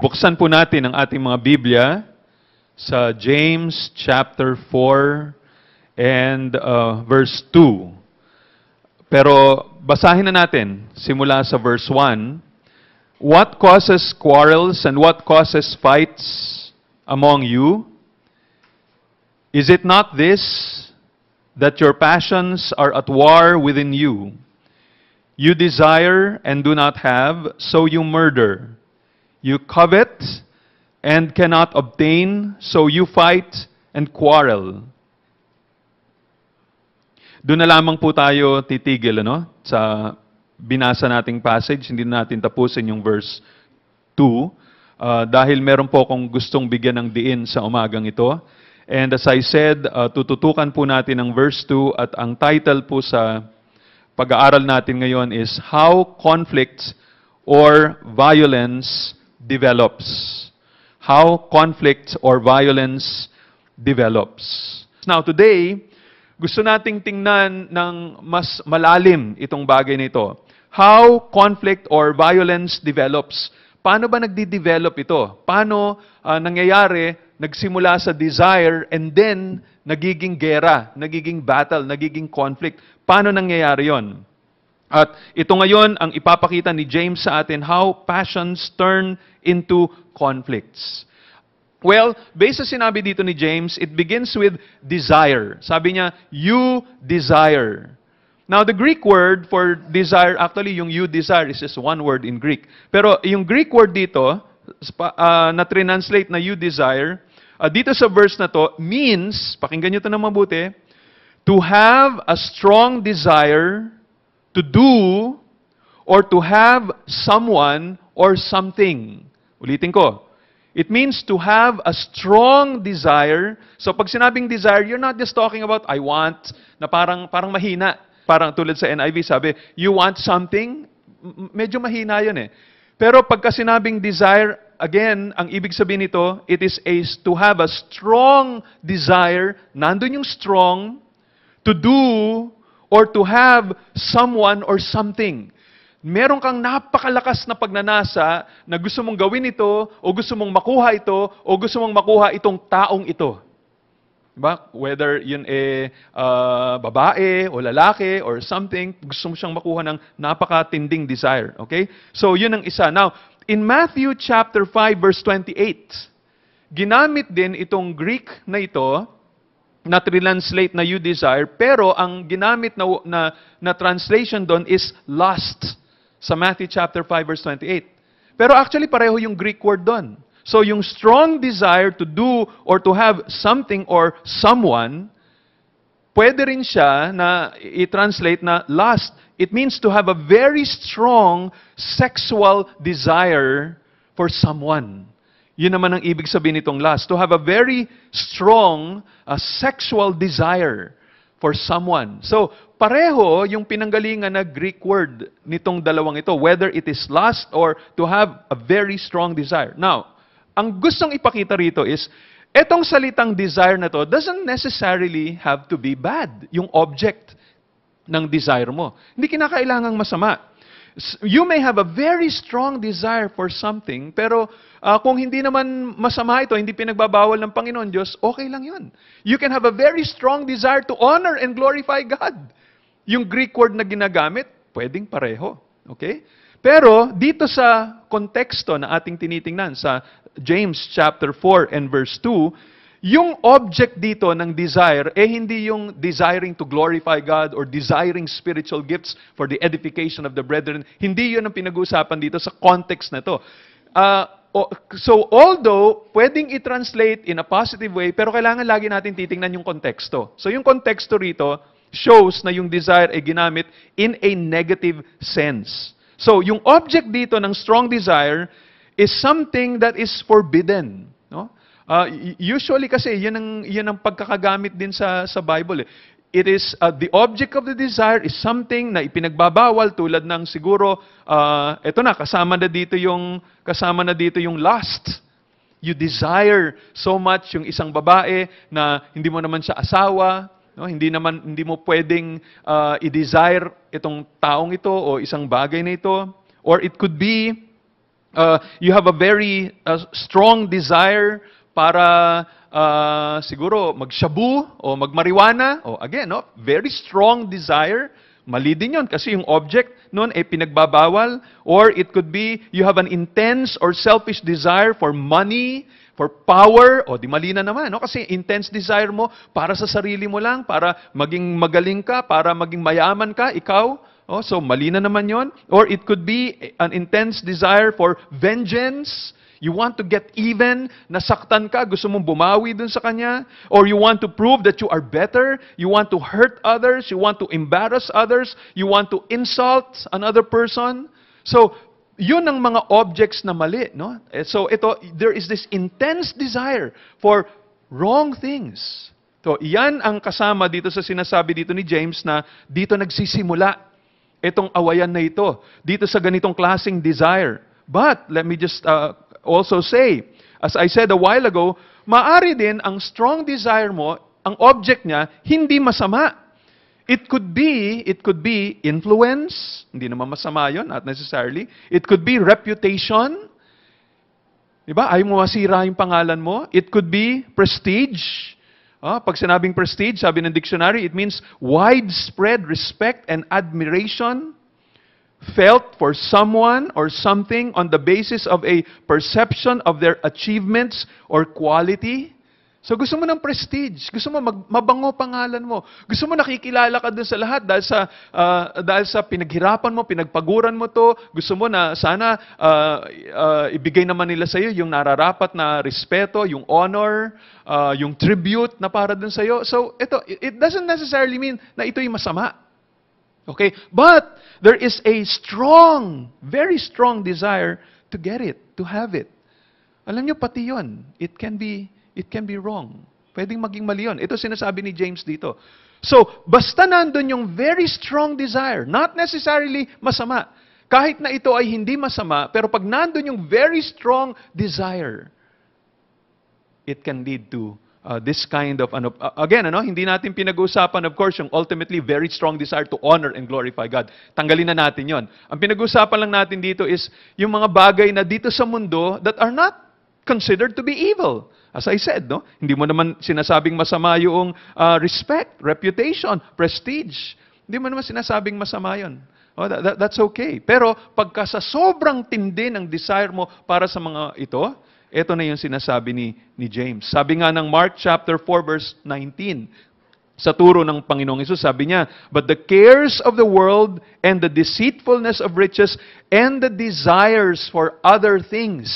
Buksan po natin ang ating mga Biblia sa James chapter 4 and verse 2. Pero basahin na natin simula sa verse 1. What causes quarrels and what causes fights among you? Is it not this, that your passions are at war within you? You desire and do not have, so you murder. You covet and cannot obtain, so you fight and quarrel. Doon na lamang po tayo titigil, sa binasa nating passage. Hindi natin tapusin yung verse 2 dahil meron po akong gustong bigyan ng diin sa umagang ito. And as I said, tututukan po natin ang verse 2 at ang title po sa pag-aaral natin ngayon is How Conflict or Violence Develops. How conflict or violence develops. Now today, gusto nating tingnan ng mas malalim itong bagay nito. How conflict or violence develops. Paano ba nagdi-develop ito? Paano nangyayari, nagsimula sa desire and then nagiging gera, nagiging battle, nagiging conflict. Paano nangyayari yon? At ito ngayon ang ipapakita ni James sa atin, how passions turn into conflicts. Well, based sa sinabi dito ni James, it begins with desire. Sabi niya, you desire. Now, the Greek word for desire, actually yung you desire is just one word in Greek. Pero yung Greek word dito, na translate na you desire, dito sa verse na to, means, pakinggan nyo ito na mabuti, to have a strong desire to do or to have someone or something. Ulitin ko. It means to have a strong desire. So pag sinabing desire, you're not just talking about I want, na parang mahina. Parang tulad sa NIV sabi, you want something? Medyo mahina yun eh. Pero pagka sinabing desire, again, ang ibig sabihin nito, it is to have a strong desire, nandun yung strong, to do or to have someone or something. Meron kang napakalakas na pagnanasa na gusto mong gawin ito, o gusto mong makuha ito, o gusto mong makuha itong taong ito. Diba? Whether yun babae, o lalaki, or something, gusto mo siyang makuha ng napakatinding desire. Okay? So, yun ang isa. Now, in Matthew chapter 5, verse 28, ginamit din itong Greek na ito, na translate na you desire, pero ang ginamit na translation doon is lust sa Matthew chapter 5 verse 28. Pero actually pareho yung Greek word doon. So yung strong desire to do or to have something or someone, pwede rin siya na i-translate na lust. It means to have a very strong sexual desire for someone. Yun naman ang ibig sabihin nitong lust. To have a very strong sexual desire for someone. So, pareho yung pinanggalingan na Greek word nitong dalawang ito, whether it is lust or to have a very strong desire. Now, ang gustong ipakita rito is, etong salitang desire na to doesn't necessarily have to be bad, yung object ng desire mo. Hindi kinakailangang masama. You may have a very strong desire for something, pero kung hindi naman masama ito, hindi pinagbabawal ng Panginoon Diyos, okay lang yun. You can have a very strong desire to honor and glorify God. Yung Greek word na ginagamit, pwedeng pareho. Okay? Pero dito sa konteksto na ating tinitingnan, sa James chapter 4 and verse 2, yung object dito ng desire, hindi yung desiring to glorify God or desiring spiritual gifts for the edification of the brethren. Hindi yun ang pinag-uusapan dito sa context na to. So, although, pwedeng i-translate in a positive way, pero kailangan lagi natin titingnan yung konteksto. So, yung konteksto rito shows na yung desire ay ginamit in a negative sense. So, yung object dito ng strong desire is something that is forbidden. No? Usually kasi, yun ang pagkakagamit din sa Bible. It is, the object of the desire is something na ipinagbabawal tulad ng siguro, eto na, kasama na dito yung lust. You desire so much yung isang babae na hindi mo naman siya asawa, no? Hindi mo pwedeng i-desire itong taong ito o isang bagay na ito. Or it could be You have a very strong desire para siguro magshabu o magmariwana. O again, no? Very strong desire. Mali din yun kasi yung object nun ay pinagbabawal. Or it could be you have an intense or selfish desire for money, for power. O di mali na naman, no? Kasi intense desire mo para sa sarili mo lang, para maging magaling ka, para maging mayaman ka, ikaw. Oh, so mali na naman yon. Or it could be an intense desire for vengeance. You want to get even, nasaktan ka, gusto mong bumawi dun sa kanya. Or you want to prove that you are better. You want to hurt others. You want to embarrass others. You want to insult another person. So, yun ang mga objects na mali, no? So, there is this intense desire for wrong things. So, iyan ang kasama dito sa sinasabi dito ni James na dito nagsisimula itong awayan na ito. Dito sa ganitong klaseng desire. But, let me just also say, as I said a while ago, maari din ang strong desire mo, ang object niya, hindi masama. It could be influence, hindi naman masama yun, not necessarily. It could be reputation, diba? Ayaw mo masira yung pangalan mo. It could be prestige. Pag sinabing prestige, sabi ng dictionary, it means widespread respect and admiration felt for someone or something on the basis of a perception of their achievements or quality. So gusto mo ng prestige, gusto mo mabango pangalan mo, gusto mo nakikilala ka dun sa lahat dahil sa pinaghirapan mo, pinagpaguran mo to, gusto mo na sana ibigay naman nila sa iyo yung nararapat na respeto, yung honor, yung tribute na para dun sa iyo. So it doesn't necessarily mean na ito'y masama. Okay? But there is a strong, very strong desire to get it, to have it. Alam niyo, pati yun, it can be wrong. Pwedeng maging mali yun. Ito sinasabi ni James dito. So, basta nandun yung very strong desire, not necessarily masama. Kahit na ito ay hindi masama, pero pag nandun yung very strong desire, it can lead to this kind of, again, hindi natin pinag-uusapan, of course, yung ultimately very strong desire to honor and glorify God. Tanggalin na natin yon. Ang pinag-uusapan lang natin dito is yung mga bagay na dito sa mundo that are not considered to be evil. As I said, no? Hindi mo naman sinasabing masama yung respect, reputation, prestige. Hindi mo naman sinasabing masama yun. That's okay. Pero pagka sa sobrang tindi ng desire mo para sa mga ito, ito na yung sinasabi ni James. Sabi nga ng Mark chapter 4 verse 19, sa turo ng Panginoong Hesus, sabi niya, "But the cares of the world and the deceitfulness of riches and the desires for other things."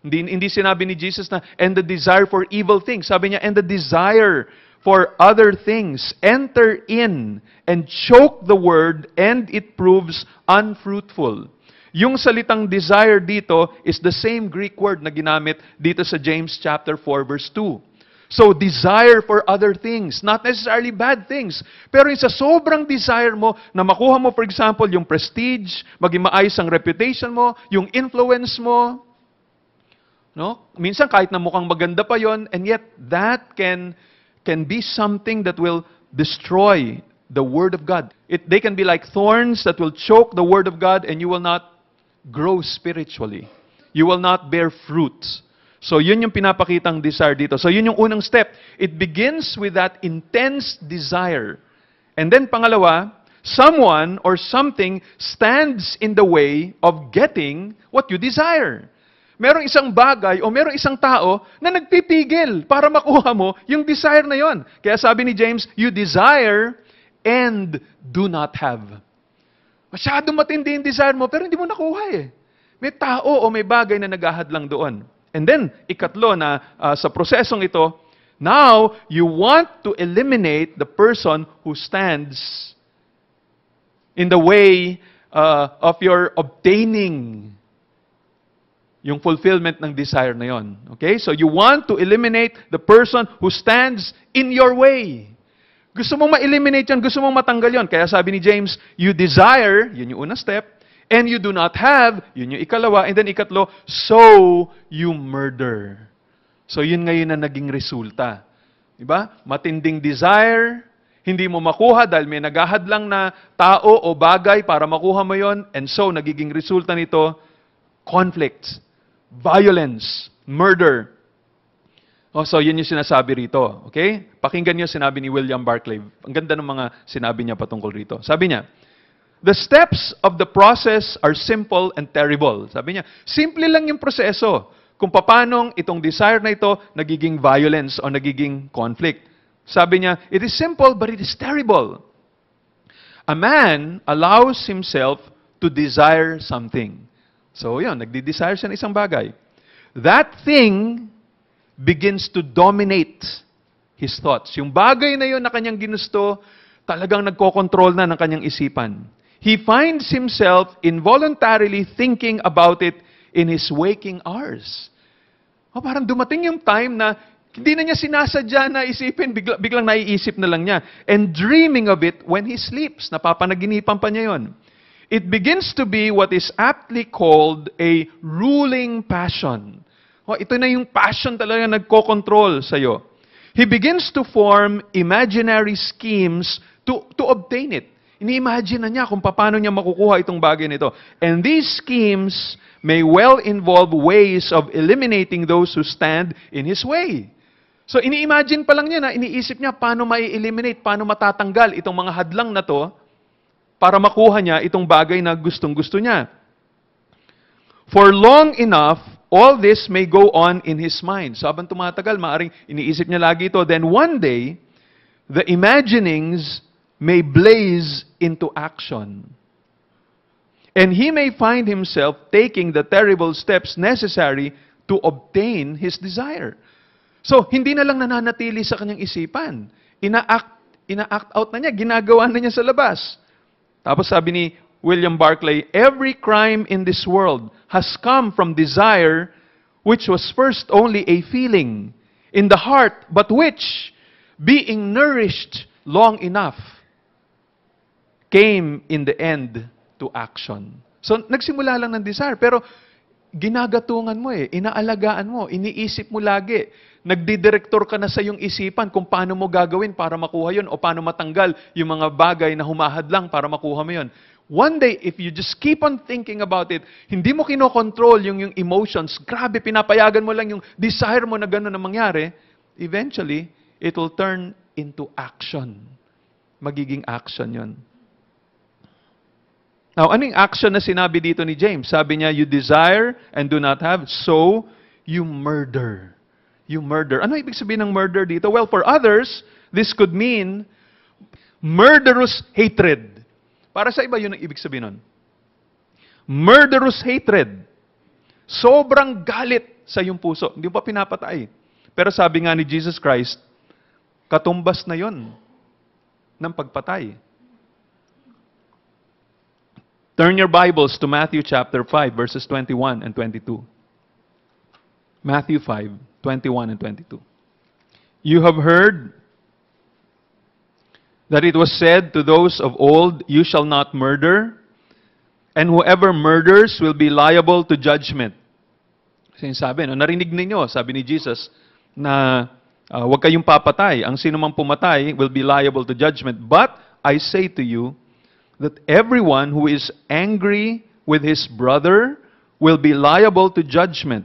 Hindi sinabi ni Jesus na, "and the desire for evil things." Sabi niya, "and the desire for other things enter in and choke the word and it proves unfruitful." Yung salitang desire dito is the same Greek word na ginamit dito sa James chapter 4 verse 2. So, desire for other things, not necessarily bad things. Pero yung sa sobrang desire mo, na makuha mo, for example, yung prestige, maging maayos ang reputation mo, yung influence mo, no? Minsan kahit na mukhang maganda pa yon, and yet that can be something that will destroy the Word of God. They can be like thorns that will choke the Word of God and you will not grow spiritually. You will not bear fruit. So, yun yung pinapakitang desire dito. So, yun yung unang step. It begins with that intense desire. And then, pangalawa, someone or something stands in the way of getting what you desire. Merong isang bagay o merong isang tao na nagpipigil para makuha mo yung desire na yon. Kaya sabi ni James, you desire and do not have. Masyadong matindi yung desire mo, pero hindi mo nakuha eh. May tao o may bagay na naghahadlang doon. And then, ikatlo na sa prosesong ito, now, you want to eliminate the person who stands in the way of your obtaining yung fulfillment ng desire na yon. Okay? So, you want to eliminate the person who stands in your way. Gusto mong ma-eliminate yan, gusto mong matanggal yon. Kaya sabi ni James, you desire, yun yung unang step, and you do not have, yun yung ikalawa, and then ikatlo, so you murder. So yun ngayon na naging resulta. Diba? Matinding desire, hindi mo makuha dahil may naghahadlang na tao o bagay para makuha mo yon, and so nagiging resulta nito, conflict, violence, murder. So yun yung sinasabi rito. Okay? Pakinggan niyo sinabi ni William Barclay. Ang ganda ng mga sinabi niya patungkol rito. Sabi niya, the steps of the process are simple and terrible. Sabi niya, simple lang yung proseso kung paanong itong desire na ito nagiging violence o nagiging conflict. Sabi niya, it is simple but it is terrible. A man allows himself to desire something. So yun, nagdi-desire siya ng isang bagay. That thing begins to dominate his thoughts. Yung bagay na yun na kanyang ginusto, talagang nagkokontrol na ng kanyang isipan. He finds himself involuntarily thinking about it in his waking hours. Parang dumating yung time na hindi na niya sinasadya na isipin, biglang naiisip na lang niya. And dreaming of it when he sleeps. Napapanaginipan pa niya yun. It begins to be what is aptly called a ruling passion. Ito na yung passion talaga nagko-control sa'yo. He begins to form imaginary schemes to obtain it. Ini-imagine na niya kung paano niya makukuha itong bagay nito. And these schemes may well involve ways of eliminating those who stand in his way. So, ini-imagine pa lang niya na iniisip niya paano mai-eliminate, paano matatanggal itong mga hadlang na to para makuha niya itong bagay na gustong-gusto niya. For long enough, all this may go on in his mind. So, habang tumatagal, maaring iniisip niya lagi ito. Then one day, the imaginings may blaze into action. And he may find himself taking the terrible steps necessary to obtain his desire. So, hindi na lang nananatili sa kanyang isipan. Ina-act out na niya, ginagawa na niya sa labas. Tapos sabi ni William Barclay, every crime in this world has come from desire which was first only a feeling in the heart, but which, being nourished long enough, came in the end to action. So, nagsimula lang ng desire, pero ginagatungan mo inaalagaan mo, iniisip mo lagi. Nagdidirektor ka na sa iyong isipan kung paano mo gagawin para makuha yun o paano matanggal yung mga bagay na humahadlang para makuha mo yun. One day, if you just keep on thinking about it, hindi mo kinokontrol yung emotions, grabe, pinapayagan mo lang yung desire mo na gano'n na mangyari, eventually, it will turn into action. Magiging action yun. Now, anong action na sinabi dito ni James? Sabi niya, you desire and do not have, so you murder. You murder. Ano ibig sabihin ng murder dito? Well, for others, this could mean murderous hatred. Para sa iba, yun ang ibig sabihin nun. Murderous hatred. Sobrang galit sa iyong puso. Hindi mo pa pinapatay. Pero sabi nga ni Jesus Christ, katumbas na yon ng pagpatay. Turn your Bibles to Matthew chapter 5, verses 21 and 22. Matthew 5, 21 and 22. You have heard that it was said to those of old, you shall not murder, and whoever murders will be liable to judgment. Sinasabi, narinig ninyo, sabi ni Jesus, na huwag kayong papatay. Ang sino mang pumatay will be liable to judgment. But I say to you, that everyone who is angry with his brother will be liable to judgment.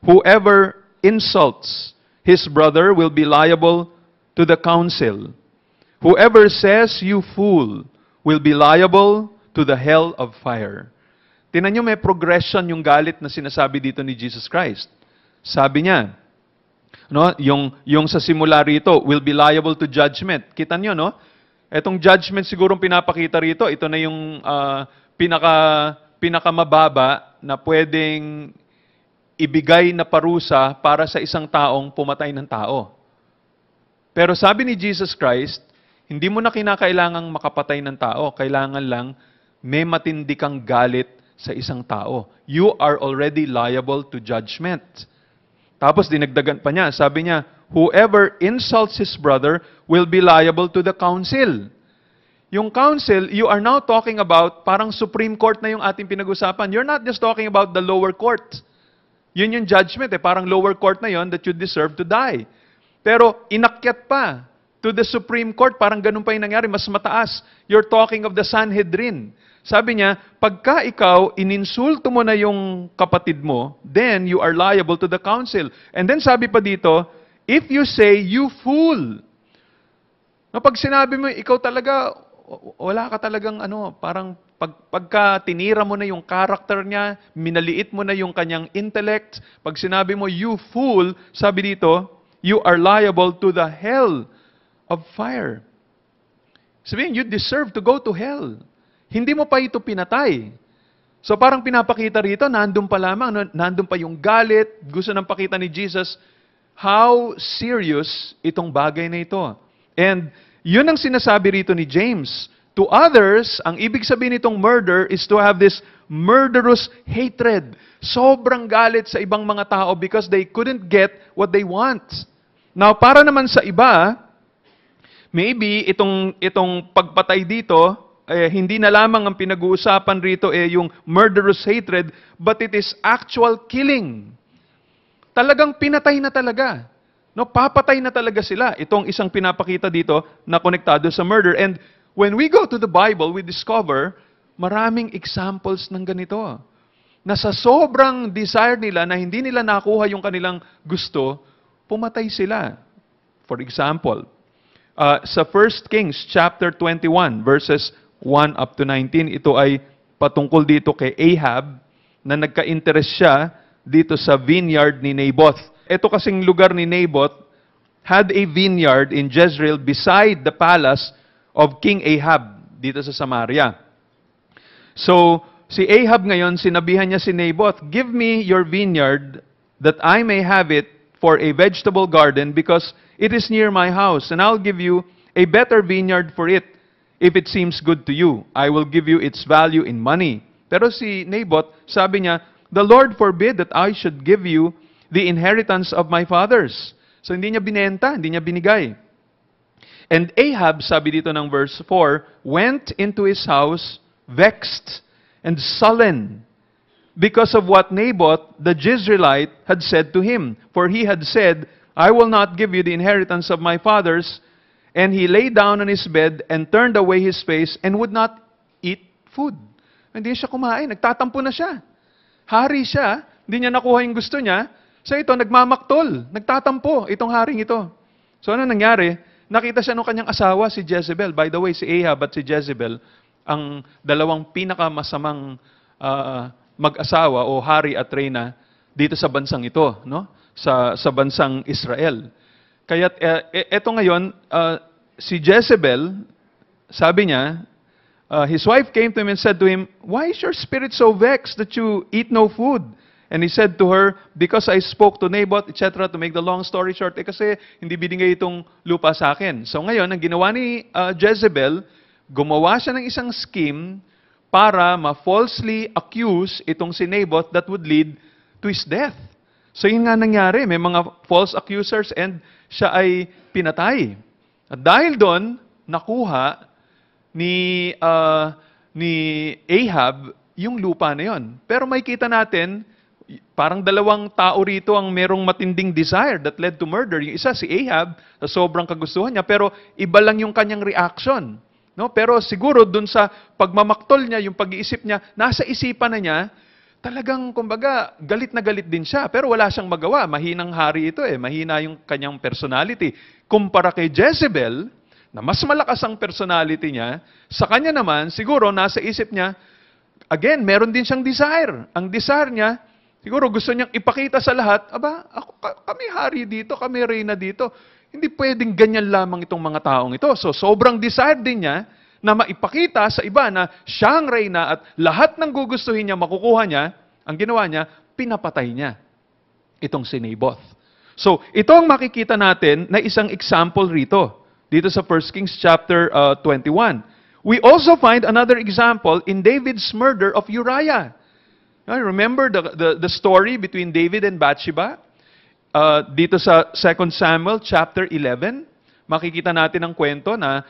Whoever insults his brother will be liable to the council. Whoever says, you fool, will be liable to the hell of fire. Tingnan nyo, may progression yung galit na sinasabi dito ni Jesus Christ. Sabi niya, yung sa simula rito, will be liable to judgment. Kita nyo, no? Etong judgment sigurong pinapakita rito, ito na yung pinakamababa na pwedeng ibigay na parusa para sa isang taong pumatay ng tao. Pero sabi ni Jesus Christ, hindi mo na kinakailangang makapatay ng tao. Kailangan lang may matindi kang galit sa isang tao. You are already liable to judgment. Tapos dinagdagan pa niya, sabi niya, whoever insults his brother will be liable to the council. Yung council, you are now talking about, parang Supreme Court na yung ating pinag-usapan. You're not just talking about the lower court. Yun yung judgment, parang lower court na yon that you deserve to die. Pero inakyat pa to the Supreme Court. Parang ganun pa yung nangyari, mas mataas. You're talking of the Sanhedrin. Sabi niya, pagka ikaw, ininsulto mo na yung kapatid mo, then you are liable to the council. And then sabi pa dito, if you say, you fool. No, pag sinabi mo, ikaw talaga, wala ka talagang parang pagka tinira mo na yung character niya, minaliit mo na yung kanyang intellect, pag sinabi mo, you fool, sabi dito, you are liable to the hell of fire. Sabihin, you deserve to go to hell. Hindi mo pa ito pinatay. So parang pinapakita rito, nandun pa lamang, nandun pa yung galit, gusto nang pakita ni Jesus, how serious itong bagay na ito. And yun ang sinasabi rito ni James. To others, ang ibig sabihin nitong murder is to have this murderous hatred. Sobrang galit sa ibang mga tao because they couldn't get what they want. Now, para naman sa iba, maybe itong pagpatay dito, hindi na lamang ang pinag-uusapan rito yung murderous hatred, but it is actual killing. Talagang pinatay na talaga. No, papatay na talaga sila. Itong isang pinapakita dito na konektado sa murder. And when we go to the Bible, we discover maraming examples ng ganito. Na sa sobrang desire nila na hindi nila nakuha yung kanilang gusto, pumatay sila. For example, sa 1 Kings chapter 21 verses 1 up to 19, ito ay patungkol dito kay Ahab na nagka-interest siya dito sa vineyard ni Naboth. Ito kasing lugar ni Naboth had a vineyard in Jezreel beside the palace of King Ahab dito sa Samaria. So, si Ahab ngayon, sinabihan niya si Naboth, give me your vineyard that I may have it for a vegetable garden because it is near my house, and I'll give you a better vineyard for it if it seems good to you. I will give you its value in money. Pero si Naboth, sabi niya, the Lord forbid that I should give you the inheritance of my fathers. So hindi niya binenta, hindi niya binigay. And Ahab, sabi dito ng verse 4, went into his house vexed and sullen because of what Naboth the Jezreelite had said to him. For he had said, I will not give you the inheritance of my fathers. And he lay down on his bed and turned away his face and would not eat food. Hindi siya kumain, nagtatampo na siya. Hari siya, hindi niya nakuha yung gusto niya. So ito, nagmamaktol, nagtatampo itong haring ito. So ano nangyari? Nakita siya ng kanyang asawa, si Jezebel. By the way, si Ahab at si Jezebel, ang dalawang pinakamasamang mag-asawa o hari at reyna dito sa bansang ito, no? Sa bansang Israel. Kaya eto ngayon, si Jezebel, sabi niya, his wife came to him and said to him, why is your spirit so vexed that you eat no food? And he said to her, because I spoke to Naboth, etc., to make the long story short, kasi hindi binigay itong lupa sa akin. So ngayon, ang ginawa ni Jezebel, gumawa siya ng isang scheme para ma-falsely accuse itong si Naboth that would lead to his death. So yun nga nangyari, may mga false accusers and siya ay pinatay. At dahil doon, nakuha ni Ahab yung lupa na yon. Pero may kita natin, parang dalawang tao rito ang merong matinding desire that led to murder. Yung isa, si Ahab, sa sobrang kagustuhan niya, pero iba lang yung kanyang reaction. No? Pero siguro dun sa pagmamaktol niya, yung pag-iisip niya, nasa isipan na niya, talagang, kumbaga, galit na galit din siya. Pero wala siyang magawa. Mahinang hari ito mahina yung kanyang personality. Kumpara kay Jezebel, na mas malakas ang personality niya, sa kanya naman, siguro, nasa isip niya, again, meron din siyang desire. Ang desire niya, siguro gusto niyang ipakita sa lahat, kami hari dito, kami reyna dito. Hindi pwedeng ganyan lamang itong mga taong ito. So, sobrang desire din niya na maipakita sa iba na siyang reyna at lahat ng gugustuhin niya, makukuha niya, ang ginawa niya, pinapatay niya itong si Naboth. So, ito ang makikita natin na isang example rito, dito sa 1 Kings chapter 21. We also find another example in David's murder of Uriah. Remember the story between David and Bathsheba? Dito sa 2 Samuel chapter 11, makikita natin ang kwento na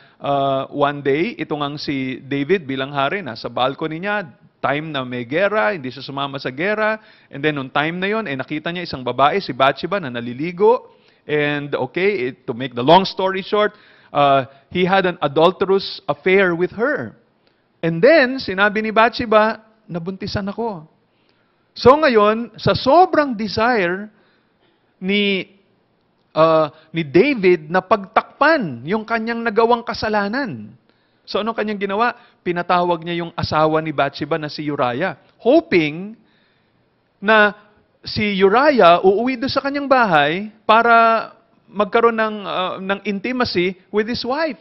one day, itong ang si David bilang hari, nasa balcony niya, time na may gera, hindi siya sumama sa gera, and then nung time na yon, nakita niya isang babae, si Bathsheba, na naliligo, and okay, to make the long story short, he had an adulterous affair with her. And then, sinabi ni Bathsheba, nabuntisan ako. So ngayon, sa sobrang desire ni David na pagtakpan yung kanyang nagawang kasalanan. So anong kanyang ginawa? Pinatawag niya yung asawa ni Bathsheba na si Uriah, hoping na si Uriah uuwi doon sa kanyang bahay para magkaroon ng intimacy with his wife.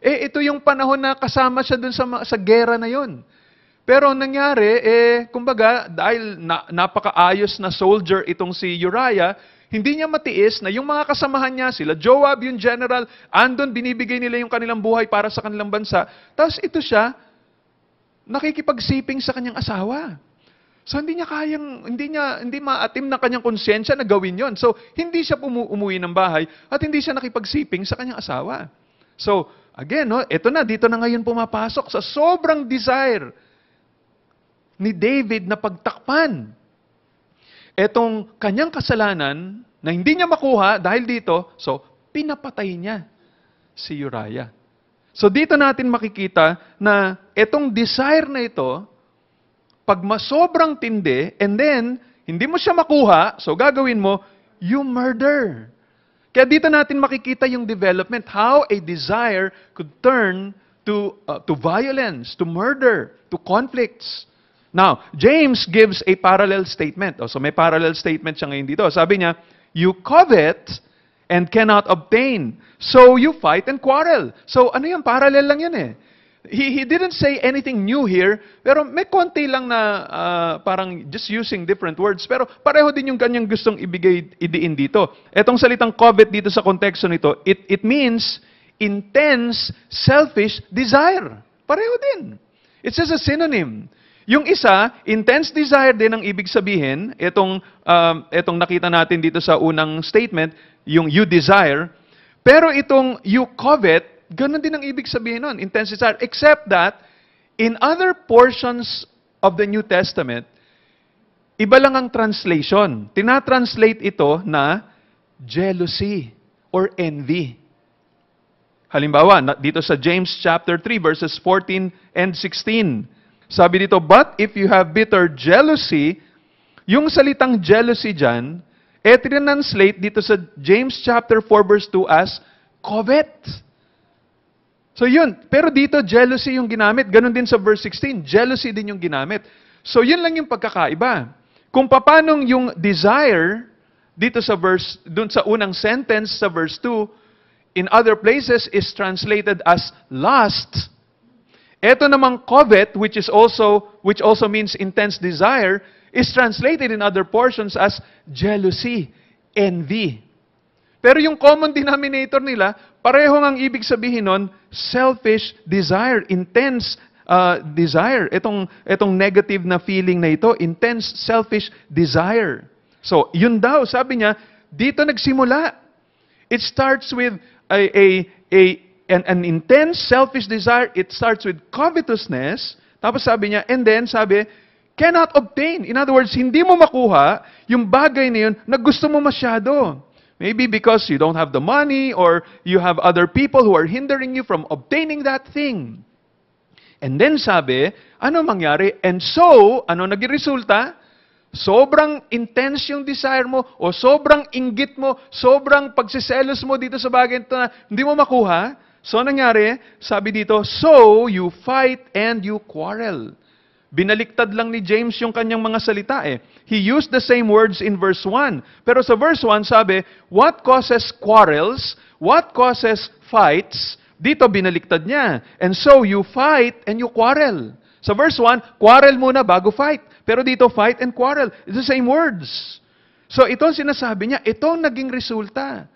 Ito yung panahon na kasama siya doon sa gera na yon. Pero ang nangyari, kumbaga, dahil napakaayos na soldier itong si Uriah, hindi niya matiis na yung mga kasamahan niya, sila Joab, yung general, andon, binibigay nila yung kanilang buhay para sa kanilang bansa. Tapos ito siya, nakikipagsiping sa kanyang asawa. So hindi maatim na kanyang konsyensya na gawin yon. So hindi siya umuwi ng bahay at hindi siya nakipagsiping sa kanyang asawa. So again, dito na ngayon pumapasok sa sobrang desire ni David na pagtakpan etong kanyang kasalanan na hindi niya makuha dahil dito, so pinapatay niya si Uriah. So dito natin makikita na etong desire na ito, pag masobrang tindi, and then, hindi mo siya makuha, so gagawin mo, you murder. Kaya dito natin makikita yung development, how a desire could turn to violence, to murder, to conflicts. Now, James gives a parallel statement. So may parallel statement siya ngayon dito. Sabi niya, you covet and cannot obtain. So you fight and quarrel. So ano yan? Parallel lang yan eh. He didn't say anything new here, pero may konti lang na parang just using different words. Pero pareho din yung kanyang gustong idiin dito. Etong salitang covet dito sa konteksto nito, it means intense, selfish desire. Pareho din. It's just a synonym. Yung isa, intense desire din ang ibig sabihin, etong nakita natin dito sa unang statement, yung you desire. Pero itong you covet, ganun din ang ibig sabihin nun, intense desire. Except that, in other portions of the New Testament, iba lang ang translation. Tinatranslate ito na jealousy or envy. Halimbawa, dito sa James chapter 3, verses 14 and 16. Sabi dito, but if you have bitter jealousy, yung salitang jealousy dyan, tinanslate dito sa James chapter 4 verse 2 as covet. So yun, pero dito jealousy yung ginamit, ganun din sa verse 16, jealousy din yung ginamit. So yun lang yung pagkakaiba. Kung papanong yung desire dito sa verse, dun sa unang sentence sa verse 2, in other places is translated as lust. Ito namang covet, which also means intense desire, is translated in other portions as jealousy, envy. Pero yung common denominator nila, pareho ang ibig sabihin nun, selfish desire, intense desire. Itong negative na feeling na ito, intense selfish desire. So, yun daw, sabi niya, dito nagsimula. It starts with an intense selfish desire. It starts with covetousness. Tapos sabi niya, and then sabi, cannot obtain. In other words, hindi mo makuha yung bagay na yun na gusto mo masyado. Maybe because you don't have the money or you have other people who are hindering you from obtaining that thing. And then sabi, ano mangyari? And so, ano naging resulta? Sobrang intense yung desire mo o sobrang inggit mo, sobrang pagsiselos mo dito sa bagay na hindi mo makuha. So, nangyari, sabi dito, so you fight and you quarrel. Binaliktad lang ni James yung kanyang mga salita eh. He used the same words in verse 1. Pero sa verse 1, sabi, what causes quarrels? What causes fights? Dito, binaliktad niya. And so, you fight and you quarrel. Sa verse 1, quarrel muna bago fight. Pero dito, fight and quarrel. It's the same words. So, itong sinasabi niya, itong naging resulta.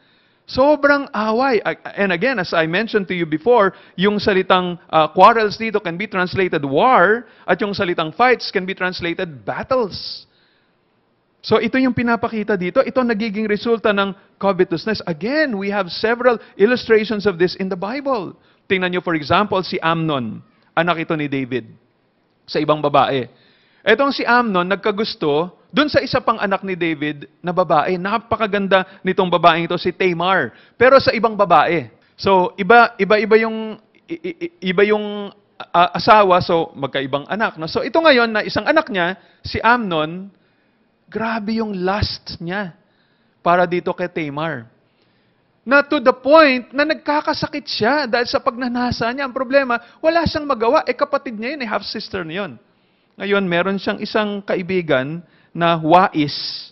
Sobrang away. And again, as I mentioned to you before, yung salitang quarrels dito can be translated war, at yung salitang fights can be translated battles. So ito yung pinapakita dito. Ito nagiging resulta ng covetousness. Again, we have several illustrations of this in the Bible. Tingnan nyo, for example, si Amnon, anak ito ni David, sa ibang babae. Etong si Amnon, nagkagusto dun sa isa pang anak ni David na babae. Napakaganda nitong babaeng ito, si Tamar. Pero sa ibang babae. So, iba yung asawa, so magkaibang anak. No? So, ito ngayon na isang anak niya, si Amnon, grabe yung lust niya para dito kay Tamar. Na to the point na nagkakasakit siya dahil sa pagnanasa niya. Ang problema, wala siyang magawa. Kapatid niya yun, half-sister niya yun. Ngayon, meron siyang isang kaibigan na wais.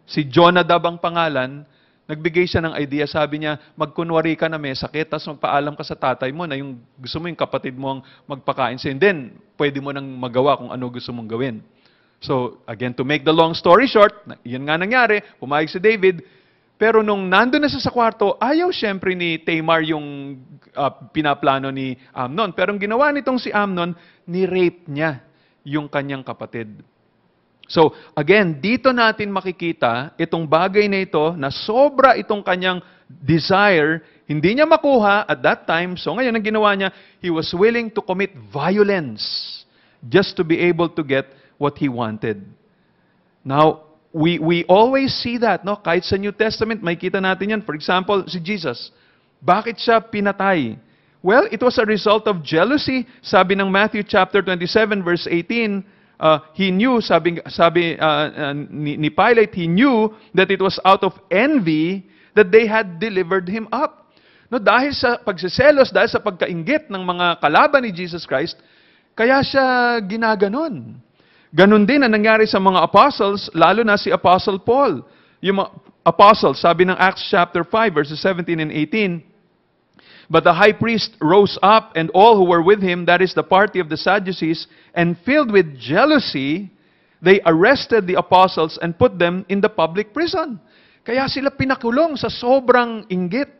Si Jonadab ang pangalan. Nagbigay siya ng idea. Sabi niya, magkunwari ka na may sakit, tapos magpaalam ka sa tatay mo na yung gusto mo yung kapatid mo ang magpakain sa'yo. And then, pwede mo nang magawa kung ano gusto mong gawin. So, again, to make the long story short, yun nga nangyari, pumayag si David. Pero nung nandun na sa kwarto, ayaw siyempre ni Tamar yung pinaplano ni Amnon. Pero ang ginawa nitong si Amnon, ni-rape niya yung kanyang kapatid. So, again, dito natin makikita itong bagay na ito na sobra itong kanyang desire, hindi niya makuha at that time. So ngayon, ang ginawa niya, he was willing to commit violence just to be able to get what he wanted. Now, we always see that, no? Kahit sa New Testament, may kita natin yan. For example, si Jesus. Bakit siya pinatay? Well, it was a result of jealousy. Sabi ng Matthew chapter 27 verse 18, he knew, ni Pilate, he knew that it was out of envy that they had delivered him up. No, dahil sa pagsiselos, dahil sa pagkainggit ng mga kalaban ni Jesus Christ, kaya siya ginaganon. Ganon din ang nangyari sa mga apostles, lalo na si Apostle Paul. Yung mga apostles, sabi ng Acts chapter 5, verses 17 and 18, but the high priest rose up, and all who were with him, that is the party of the Sadducees, and filled with jealousy, they arrested the apostles and put them in the public prison. Kaya sila pinakulong sa sobrang inggit.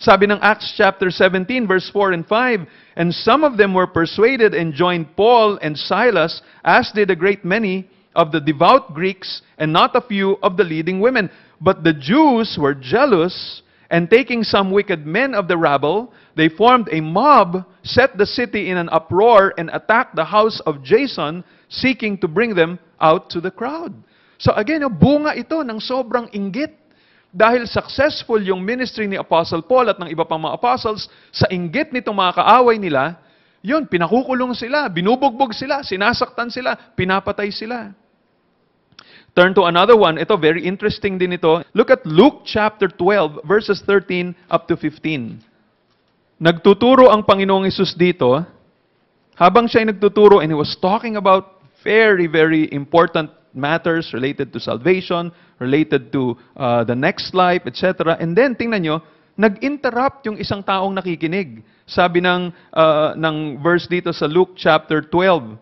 Sabi ng Acts chapter 17, verse 4 and 5, and some of them were persuaded and joined Paul and Silas, as did a great many of the devout Greeks, and not a few of the leading women. But the Jews were jealous, and taking some wicked men of the rabble, they formed a mob, set the city in an uproar, and attacked the house of Jason, seeking to bring them out to the crowd. So again, bunga ito ng sobrang inggit. Dahil successful yung ministry ni Apostle Paul at ng iba pang mga apostles, sa inggit nitong mga kaaway nila, yun, pinakukulong sila, binubugbog sila, sinasaktan sila, pinapatay sila. Turn to another one. Ito, very interesting din ito. Look at Luke chapter 12, verses 13 up to 15. Nagtuturo ang Panginoong Hesus dito, habang siya ay nagtuturo, and he was talking about very, very important matters related to salvation, related to the next life, etc. And then, tingnan nyo, nag-interrupt yung isang taong nakikinig. Sabi ng verse dito sa Luke chapter 12.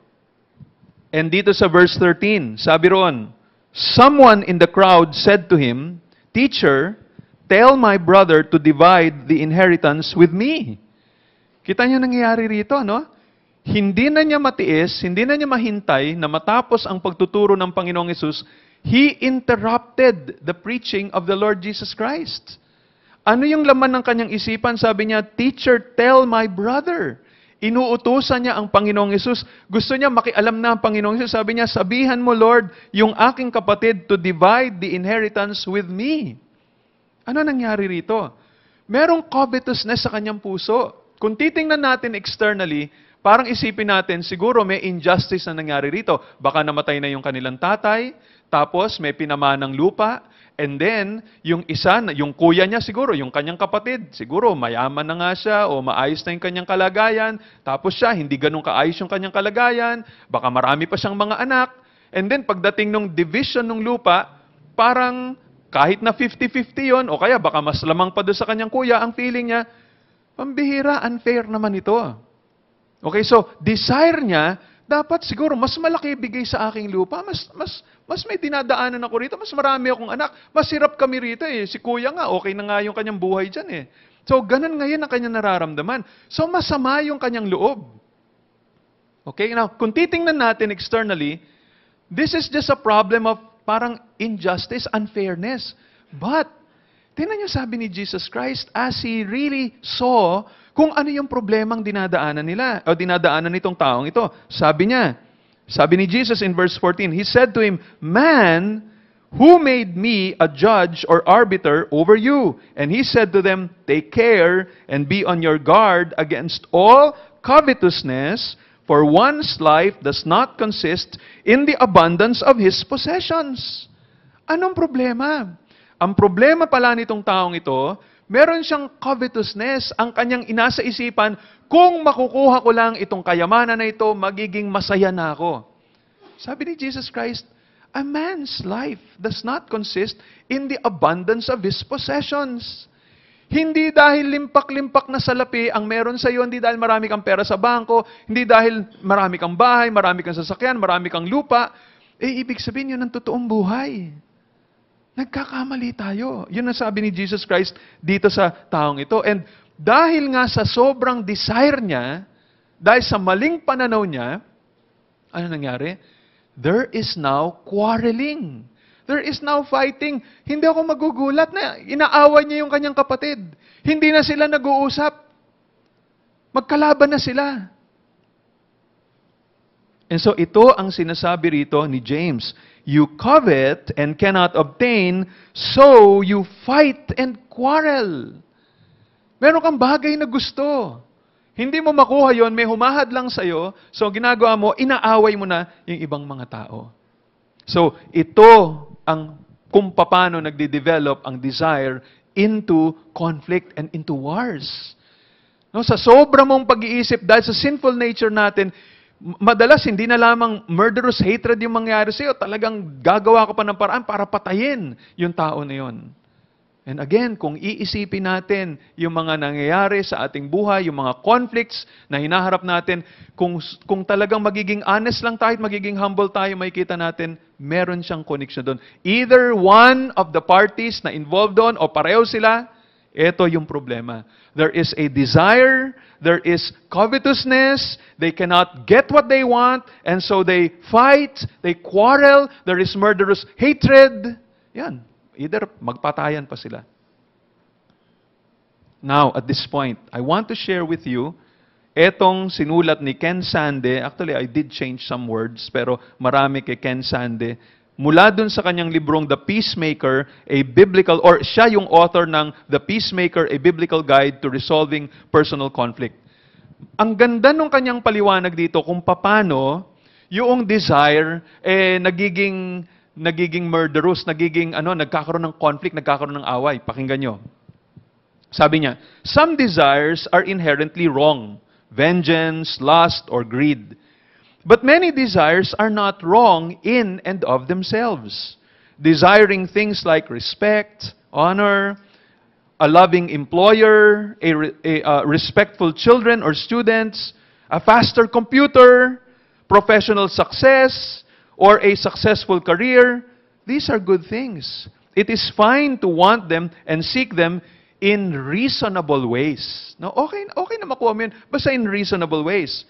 And dito sa verse 13, sabi roon, someone in the crowd said to him, Teacher, tell my brother to divide the inheritance with me. Kita niyo nangyayari rito, no? Hindi na niya matiis, hindi na niya mahintay na matapos ang pagtuturo ng Panginoong Hesus, he interrupted the preaching of the Lord Jesus Christ. Ano yung laman ng kanyang isipan? Sabi niya, Teacher, tell my brother. Inuutusan niya ang Panginoong Hesus. Gusto niya makialam na ang Panginoong Hesus. Sabi niya, sabihan mo, Lord, yung aking kapatid to divide the inheritance with me. Ano nangyari rito? Merong covetousness sa kanyang puso. Kung titingnan natin externally, parang isipin natin, siguro may injustice na nangyari rito. Baka namatay na yung kanilang tatay, tapos may pinamanang lupa, and then, yung isa, yung kuya niya siguro, yung kanyang kapatid, siguro mayaman na nga siya, o maayos na yung kanyang kalagayan, tapos siya, hindi ganun kaayos yung kanyang kalagayan, baka marami pa siyang mga anak, and then, pagdating nung division ng lupa, parang kahit na 50-50 yon, o kaya baka mas lamang pa doon sa kanyang kuya, ang feeling niya, pambihira, unfair naman ito. Okay, so desire niya, dapat siguro mas malaki bigay sa aking lupa, mas may dinadaanan ako rito, mas marami akong anak, mas hirap kami rito eh. Si kuya nga, okay na nga yung kanyang buhay dyan eh. So ganun ngayon ang kanyang nararamdaman. So masama yung kanyang loob. Okay, now kung titingnan natin externally, this is just a problem of parang injustice, unfairness. But, tingnan niyo sabi ni Jesus Christ, as He really saw kung ano yung problemang dinadaanan nila, o dinadaanan nitong taong ito. Sabi niya, sabi ni Jesus in verse 14, He said to him, Man, Who made me a judge or arbiter over you? And he said to them, take care and be on your guard against all covetousness, for one's life does not consist in the abundance of his possessions. Anong problema? Ang problema pala nitong taong ito, meron siyang covetousness. Ang kanyang inasa isipan, kung makukuha ko lang itong kayamanan na ito, magiging masaya na ako. Sabi ni Jesus Christ, a man's life does not consist in the abundance of his possessions. Hindi dahil limpak-limpak na salapi ang meron sa iyo, hindi dahil marami kang pera sa bangko, hindi dahil marami kang bahay, marami kang sasakyan, marami kang lupa, ibig sabihin yun ang totoong buhay. Nagkakamali tayo. Yun ang sabi ni Jesus Christ dito sa taong ito. And dahil nga sa sobrang desire niya, dahil sa maling pananaw niya, ano nangyari? There is now quarreling. There is now fighting. Hindi ako magugulat na inaaway niya yung kanyang kapatid. Hindi na sila nag-uusap. Magkalaban na sila. And so ito ang sinasabi rito ni James. You covet and cannot obtain, so you fight and quarrel. Meron kang bagay na gusto. Hindi mo makuha yon, may humahad lang sa'yo, so ginagawa mo, inaaway mo na yung ibang mga tao. So ito ang kung paano nagde-develop ang desire into conflict and into wars. No, sa sobra mong pag-iisip, dahil sa sinful nature natin, madalas hindi na lamang murderous hatred yung mangyari sa iyo, talagang gagawa ka pa ng paraan para patayin yung tao na yun. And again, kung iisipin natin yung mga nangyayari sa ating buhay, yung mga conflicts na hinaharap natin, kung talagang magiging honest lang tayo, magiging humble tayo, makikita natin, meron siyang connection doon. Either one of the parties na involved doon o pareho sila, ito yung problema. There is a desire, there is covetousness, they cannot get what they want, and so they fight, they quarrel, there is murderous hatred. Yan. Either magpatayan pa sila. Now, at this point, I want to share with you etong sinulat ni Ken Sande. Actually, I did change some words, pero marami kay Ken Sande. Mula dun sa kanyang librong The Peacemaker, a biblical, or siya yung author ng The Peacemaker, a Biblical Guide to Resolving Personal Conflict. Ang ganda nung kanyang paliwanag dito kung paano yung desire nagiging murderous, nagkakaroon ng conflict, nagkakaroon ng away. Pakinggan nyo. Sabi niya, some desires are inherently wrong. Vengeance, lust, or greed. But many desires are not wrong in and of themselves. Desiring things like respect, honor, a loving employer, respectful children or students, a faster computer, professional success, or a successful career, these are good things. It is fine to want them and seek them in reasonable ways. Now, okay na makuha mo yun, basta in reasonable ways.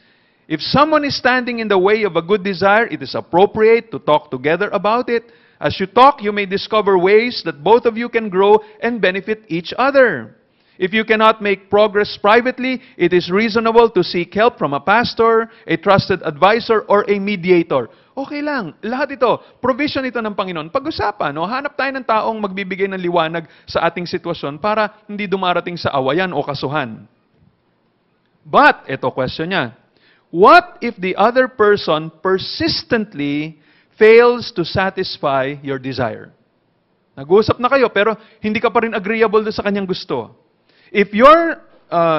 If someone is standing in the way of a good desire, it is appropriate to talk together about it. As you talk, you may discover ways that both of you can grow and benefit each other. If you cannot make progress privately, it is reasonable to seek help from a pastor, a trusted advisor, or a mediator. Okay lang. Lahat ito, provision ito ng Panginoon. Pag-usapan, no? Hanap tayo ng taong magbibigay ng liwanag sa ating sitwasyon para hindi dumarating sa awayan o kasuhan. But, ito question niya, what if the other person persistently fails to satisfy your desire? Nag-uusap na kayo, pero hindi ka pa rin agreeable sa kanyang gusto. If your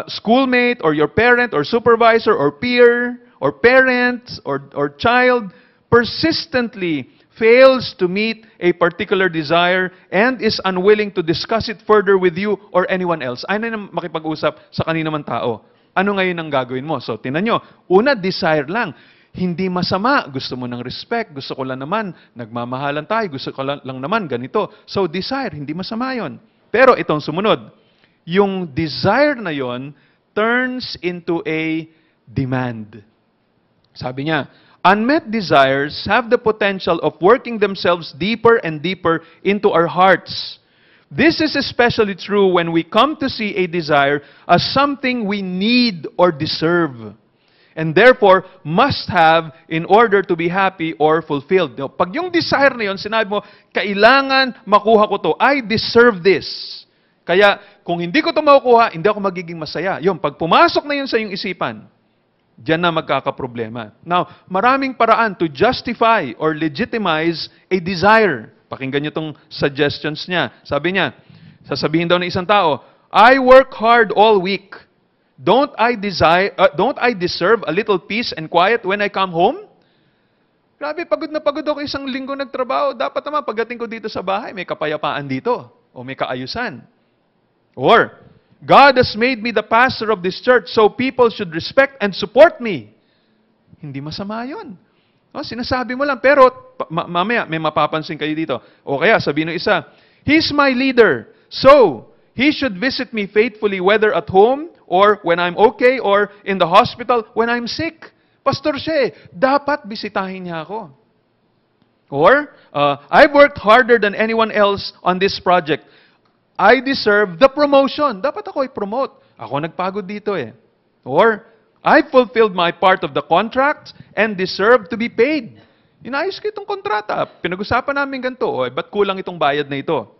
schoolmate or your parent or supervisor or peer or parent or child persistently fails to meet a particular desire and is unwilling to discuss it further with you or anyone else, ayaw na makipag-usap sa kanino man tao. Ano ngayon ang gagawin mo? So, tinan nyo. Una, desire lang. Hindi masama. Gusto mo ng respect. Gusto ko lang naman. Nagmamahalan tayo. Gusto ko lang naman ganito. So, desire. Hindi masama yon. Pero itong sumunod. Yung desire na yon turns into a demand. Sabi niya, unmet desires have the potential of working themselves deeper and deeper into our hearts. This is especially true when we come to see a desire as something we need or deserve. and therefore must have in order to be happy or fulfilled. No, pag yung desire na yun, sinabi mo, kailangan makuha ko to. I deserve this. Kaya, kung hindi ko to makukuha, hindi ako magiging masaya. Yung, pag pumasok na yun sa iyong isipan, diyan na magkakaproblema. Now, maraming paraan to justify or legitimize a desire. Pakinggan niyo itong suggestions niya. Sabi niya, sasabihin daw ng isang tao, I work hard all week. Don't I deserve a little peace and quiet when I come home? Grabe, pagod na pagod ako isang linggo nagtrabaho. Dapat naman pagdating ko dito sa bahay, may kapayapaan dito. O may kaayusan. Or, God has made me the pastor of this church, so people should respect and support me. Hindi masama yun. O, sinasabi mo lang, pero mamaya may mapapansin kayo dito. O kaya, sabihin ng isa, He's my leader, so He should visit me faithfully whether at home or when I'm okay or in the hospital when I'm sick. Pastor siya dapat bisitahin niya ako. Or, I've worked harder than anyone else on this project. I deserve the promotion. Dapat ako i-promote. Ako nagpagod dito Or, I fulfilled my part of the contract and deserve to be paid. Inayos ko itong kontrata. Pinag-usapan namin ganito. Ba't kulang itong bayad na ito?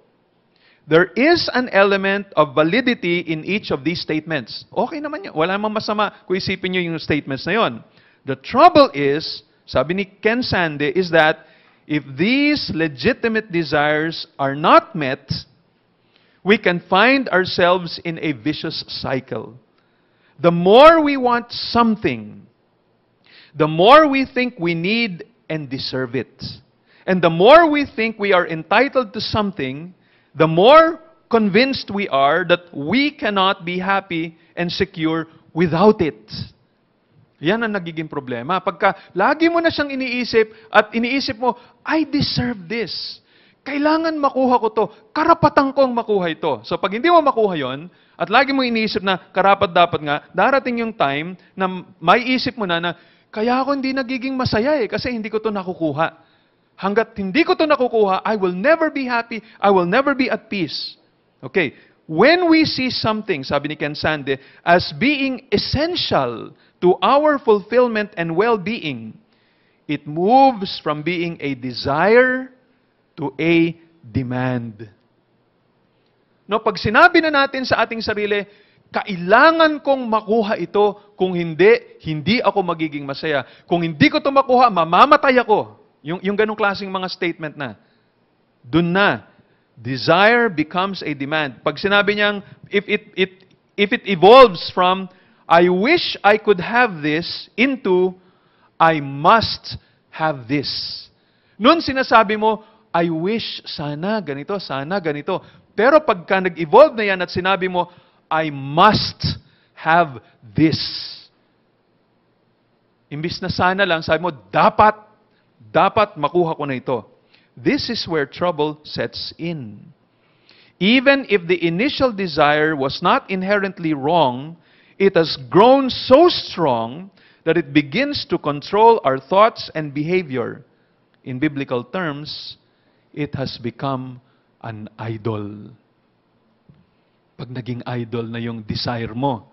There is an element of validity in each of these statements. Okay naman yun. Wala namang masama kung isipin nyo yung statements na yun. The trouble is, sabi ni Ken Sande, is that if these legitimate desires are not met, we can find ourselves in a vicious cycle. The more we want something, the more we think we need and deserve it. And the more we think we are entitled to something, the more convinced we are that we cannot be happy and secure without it. Yan ang nagiging problema. Pagka lagi mo na siyang iniisip at iniisip mo, I deserve this. Kailangan makuha ko to. Karapatan kong makuha ito. So pag hindi mo makuha yon at lagi mo iniisip na karapat-dapat nga, darating yung time na may isip mo na kaya ako hindi nagiging masaya kasi hindi ko to nakukuha. Hanggat hindi ko to nakukuha, I will never be happy, I will never be at peace. Okay, when we see something, sabi ni Ken Sande, as being essential to our fulfillment and well-being, it moves from being a desire to a demand. No, pag sinabi na natin sa ating sarili, kailangan kong makuha ito, kung hindi, hindi ako magiging masaya. Kung hindi ko ito makuha, mamamatay ako. Yung ganong klaseng mga statement na. Dun na, desire becomes a demand. Pag sinabi niyang, if it evolves from, I wish I could have this, into, I must have this. Noon sinasabi mo, I wish sana ganito, sana ganito. Pero pagka nag-evolve na yan at sinabi mo, I must have this. Imbis na sana lang, sabi mo, dapat makuha ko na ito. This is where trouble sets in. Even if the initial desire was not inherently wrong, it has grown so strong that it begins to control our thoughts and behavior. In biblical terms, it has become an idol. Pag naging idol na yung desire mo.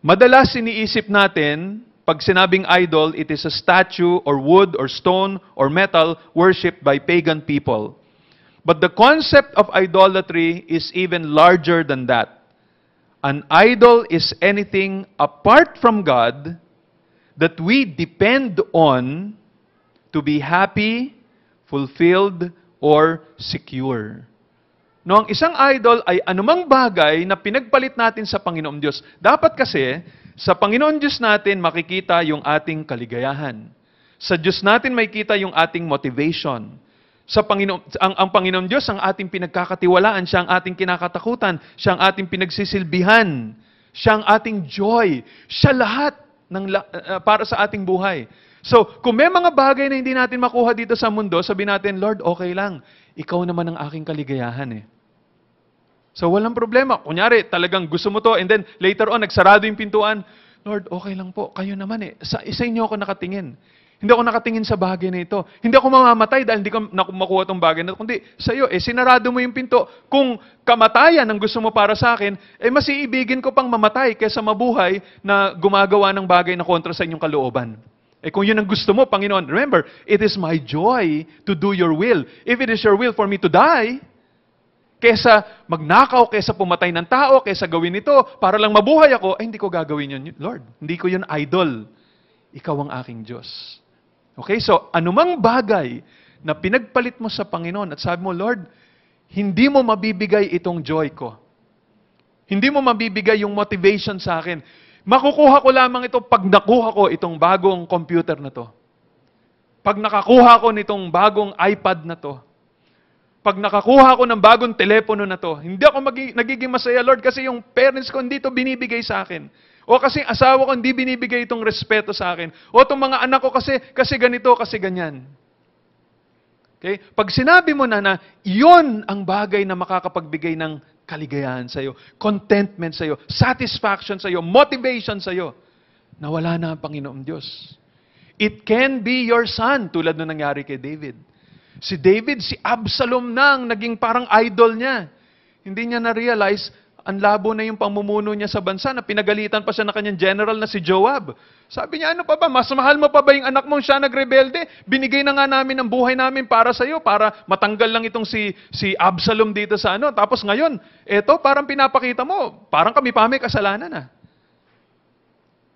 Madalas iniisip natin, pag sinabing idol, it is a statue or wood or stone or metal worshipped by pagan people. But the concept of idolatry is even larger than that. An idol is anything apart from God that we depend on to be happy, fulfilled, or secure. No, ang isang idol ay anumang bagay na pinagpalit natin sa Panginoong Diyos. Dapat kasi, sa Panginoon Diyos natin makikita yung ating kaligayahan. Sa Diyos natin makikita yung ating motivation. Sa Panginoon, ang Panginoon Diyos ang ating pinagkakatiwalaan, siya ang ating kinakatakutan, siya ang ating pinagsisilbihan, siya ang ating joy, siya lahat para sa ating buhay. So, kung may mga bagay na hindi natin makuha dito sa mundo, sabihin natin, Lord, okay lang, ikaw naman ang aking kaligayahan So, walang problema. Kunyari, talagang gusto mo to, and then later on, nagsarado yung pintuan. Lord, okay lang po. Kayo naman Sa inyo ako nakatingin. Hindi ako nakatingin sa bagay na ito. Hindi ako mamamatay dahil hindi ko makuha itong bagay na ito. Kundi sa iyo, sinarado mo yung pinto. Kung kamatayan ang gusto mo para sa akin, mas iibigin ko pang mamatay kaysa mabuhay na gumagawa ng bagay na kontra sa inyong kalooban. Kung yun ang gusto mo, Panginoon, remember, it is my joy to do your will. If it is your will for me to die, kaysa magnakaw, kaysa pumatay ng tao, kaysa gawin ito, para lang mabuhay ako, hindi ko gagawin yun, Lord. Hindi ko yun idol. Ikaw ang aking Diyos. Okay, so anumang bagay na pinagpalit mo sa Panginoon at sabi mo, Lord, hindi mo mabibigay itong joy ko. Hindi mo mabibigay yung motivation sa akin. Makukuha ko lamang ito pag nakuha ko itong bagong computer na to. Pag nakakuha ko nitong bagong iPad na to. Pag nakakuha ko ng bagong telepono na to. Hindi ako nagiging masaya, Lord, kasi yung parents ko hindi to binibigay sa akin. O kasi asawa ko hindi binibigay itong respeto sa akin. O itong mga anak ko kasi ganito, kasi ganyan. Okay? Pag sinabi mo na iyon ang bagay na makakapagbigay ng kaligayahan sa iyo, contentment sa iyo, satisfaction sa iyo, motivation sa iyo, nawala na ang Panginoong Diyos. It can be your son, tulad na nangyari kay David. Si David, si Absalom nang naging parang idol niya. Hindi niya na-realize, ang labo na yung pamumuno niya sa bansa, na pinagalitan pa siya na kanyang general na si Joab. Sabi niya, ano pa ba? Mas mahal mo pa ba yung anak mong siya nagrebelde? Binigay na nga namin ang buhay namin para sa iyo, para matanggal lang itong si Absalom dito sa ano. Tapos ngayon, eto, parang pinapakita mo, parang kami pa may kasalanan na.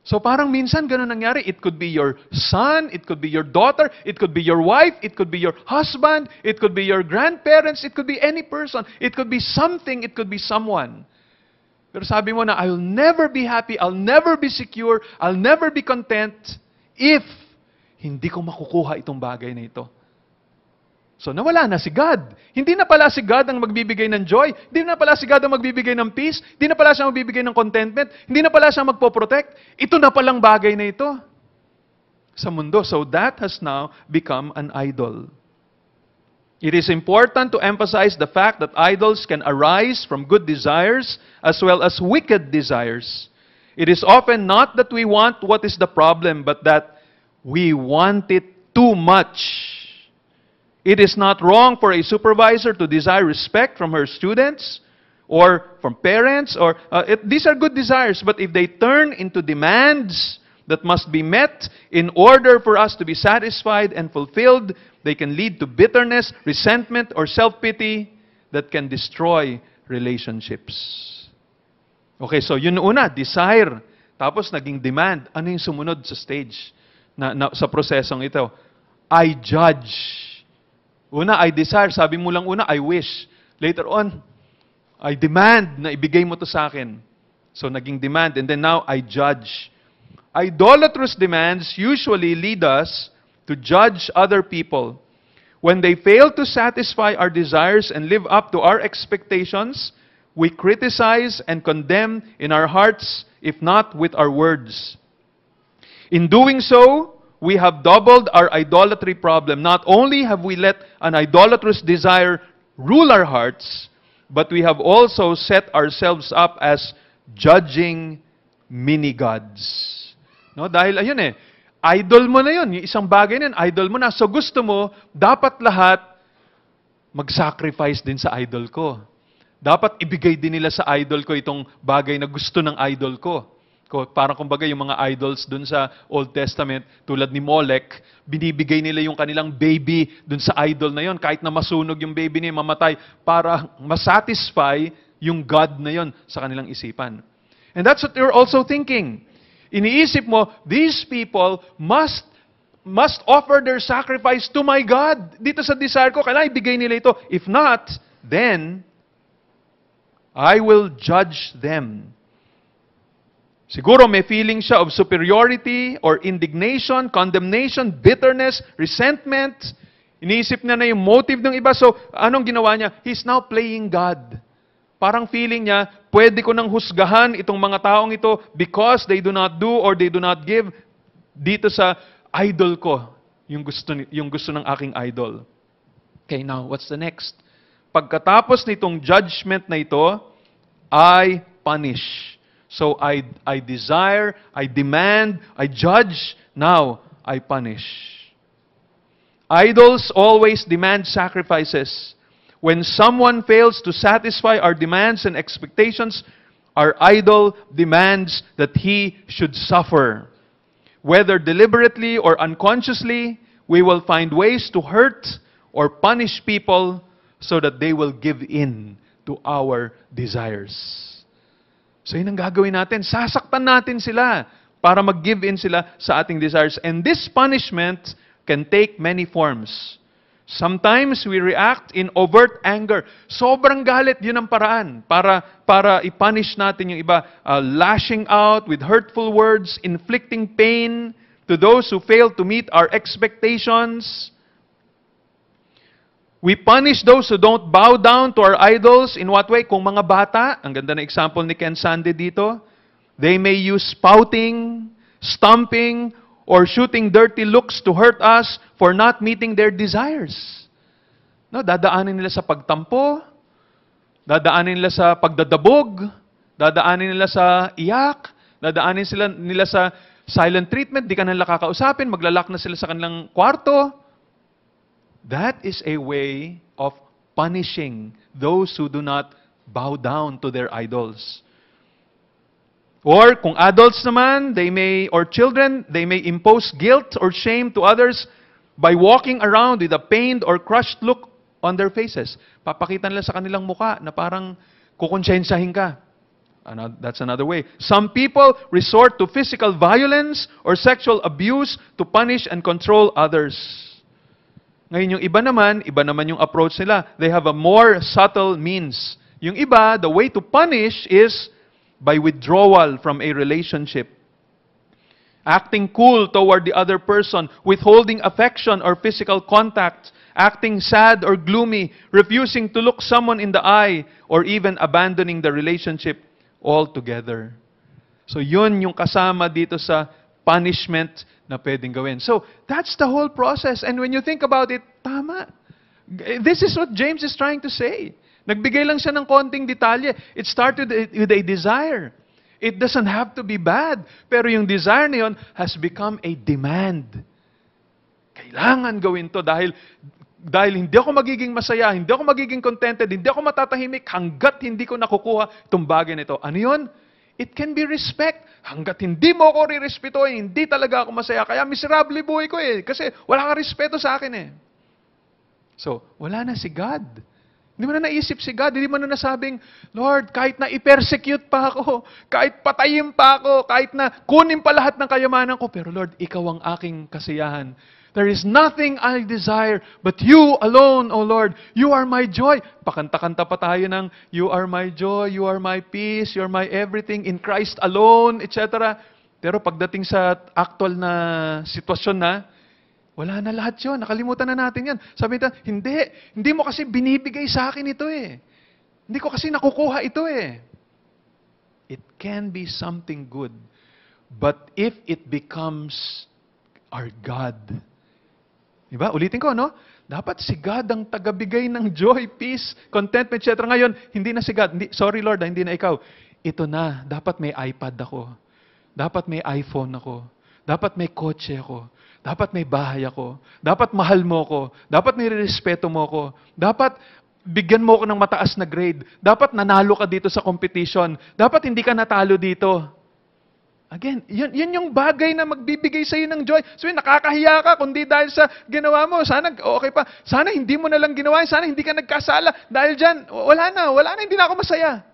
So parang minsan ganun nangyari. It could be your son, it could be your daughter, it could be your wife, it could be your husband, it could be your grandparents, it could be any person, it could be something, it could be someone. Pero sabi mo na, I'll never be happy, I'll never be secure, I'll never be content if hindi ko makukuha itong bagay na ito. So nawala na si God. Hindi na pala si God ang magbibigay ng joy. Hindi na pala si God ang magbibigay ng peace. Hindi na pala siya magbibigay ng contentment. Hindi na pala siya magpoprotect. Ito na palang bagay na ito sa mundo. So that has now become an idol. It is important to emphasize the fact that idols can arise from good desires as well as wicked desires. It is often not that we want what is the problem, but that we want it too much. It is not wrong for a supervisor to desire respect from her students or from parents. These are good desires, but if they turn into demands that must be met in order for us to be satisfied and fulfilled, they can lead to bitterness, resentment, or self-pity that can destroy relationships. Okay, so yun una, desire. Tapos naging demand. Ano yung sumunod sa stage sa prosesong ito? I judge. Una, I desire. Sabi mo lang una, I wish. Later on, I demand na ibigay mo to sa akin. So naging demand. And then now, I judge. Idolatrous demands usually lead us to judge other people. When they fail to satisfy our desires and live up to our expectations, we criticize and condemn in our hearts, if not with our words. In doing so, we have doubled our idolatry problem. Not only have we let an idolatrous desire rule our hearts, but we have also set ourselves up as judging mini-gods. No, dahil ayun idol mo na yun. Yung isang bagay na yun, idol mo na. So gusto mo, dapat lahat mag-sacrifice din sa idol ko. Dapat ibigay din nila sa idol ko itong bagay na gusto ng idol ko. Parang kumbaga yung mga idols dun sa Old Testament, tulad ni Molech, binibigay nila yung kanilang baby dun sa idol na yon, kahit na masunog yung baby niya, mamatay, para masatisfy yung God na yon sa kanilang isipan. And that's what you're also thinking. Iniisip mo, these people must offer their sacrifice to my God. Dito sa desire ko, kailangan ibigay nila ito. If not, then I will judge them. Siguro may feeling siya of superiority or indignation, condemnation, bitterness, resentment. Iniisip niya na yung motive ng iba. So, anong ginawa niya? He's now playing God. Parang feeling niya, pwede ko nang husgahan itong mga taong ito because they do not do or they do not give dito sa idol ko, yung gusto ng aking idol. Okay, now, what's the next? Pagkatapos nitong judgment na ito, I punish. So, I desire, I demand, I judge. Now, I punish. Idols always demand sacrifices. When someone fails to satisfy our demands and expectations, our idol demands that he should suffer. Whether deliberately or unconsciously, we will find ways to hurt or punish people so that they will give in to our desires. So yun ang gagawin natin. Sasaktan natin sila para mag-give in sila sa ating desires. And this punishment can take many forms. Sometimes we react in overt anger. Sobrang galit, yun ang paraan para i-punish natin yung iba. Lashing out with hurtful words, inflicting pain to those who fail to meet our expectations. We punish those who don't bow down to our idols. In what way? Kung mga bata, ang ganda na example ni Ken Sande dito, they may use spouting, stomping, or shooting dirty looks to hurt us for not meeting their desires. No, dadaanin nila sa pagtampo, dadaanin nila sa pagdadabog, dadaanin nila sa iyak, dadaanin nila sa silent treatment, di ka nila kakausapin, maglalak na sila sa kanilang kwarto. That is a way of punishing those who do not bow down to their idols. Or kung adults naman, or children, they may impose guilt or shame to others by walking around with a pained or crushed look on their faces. Papakita nila sa kanilang muka na parang kukonsensyahin ka. That's another way. Some people resort to physical violence or sexual abuse to punish and control others. Ngayon yung iba naman yung approach nila. They have a more subtle means. Yung iba, the way to punish is by withdrawal from a relationship. Acting cool toward the other person, withholding affection or physical contact, acting sad or gloomy, refusing to look someone in the eye, or even abandoning the relationship altogether. So yun yung kasama dito sa punishment na pwedeng gawin. So that's the whole process. And when you think about it, tama. This is what James is trying to say. Nagbigay lang siya ng konting detalye. It started with a desire. It doesn't have to be bad. Pero yung desire na yun has become a demand. Kailangan gawin to dahil hindi ako magiging masaya, hindi ako magiging contented, hindi ako matatahimik hanggat hindi ko nakukuha itong bagay na ito. Ano yun? It can be respect. Hanggat hindi mo ako rirespetohin, hindi talaga ako masaya. Kaya miserable buhay ko eh. Kasi wala kang respeto sa akin eh. So, wala na si God. Hindi mo na naisip si God. Hindi mo na nasabing, Lord, kahit na i-persecute pa ako, kahit patayin pa ako, kahit na kunin pa lahat ng kayamanan ko, pero Lord, ikaw ang aking kasiyahan. There is nothing I desire but you alone, O Lord. You are my joy. Pakanta-kanta pa tayo ng, you are my joy, you are my peace, you are my everything, in Christ alone, etc. Pero pagdating sa actual na sitwasyon na, wala na lahat yun. Nakalimutan na natin yan. Sabi nila, hindi mo kasi binibigay sa akin ito eh. Hindi ko kasi nakukuha ito eh. It can be something good. But if it becomes our God, diba? Ulitin ko, no? Dapat si God ang tagabigay ng joy, peace, contentment, etc. Ngayon, hindi na si God. Sorry Lord, hindi na ikaw. Ito na. Dapat may iPad ako. Dapat may iPhone ako. Dapat may kotse ako. Dapat may bahay ako. Dapat mahal mo ako. Dapat nirerespeto mo ako. Dapat bigyan mo ako ng mataas na grade. Dapat nanalo ka dito sa competition. Dapat hindi ka natalo dito. Again, yun yung bagay na magbibigay sa iyo ng joy. So, nakakahiya ka kundi dahil sa ginawa mo. Sana, okay pa. Sana hindi mo na lang ginawa. Sana hindi ka nagkasala. Dahil dyan, wala na, hindi na ako masaya.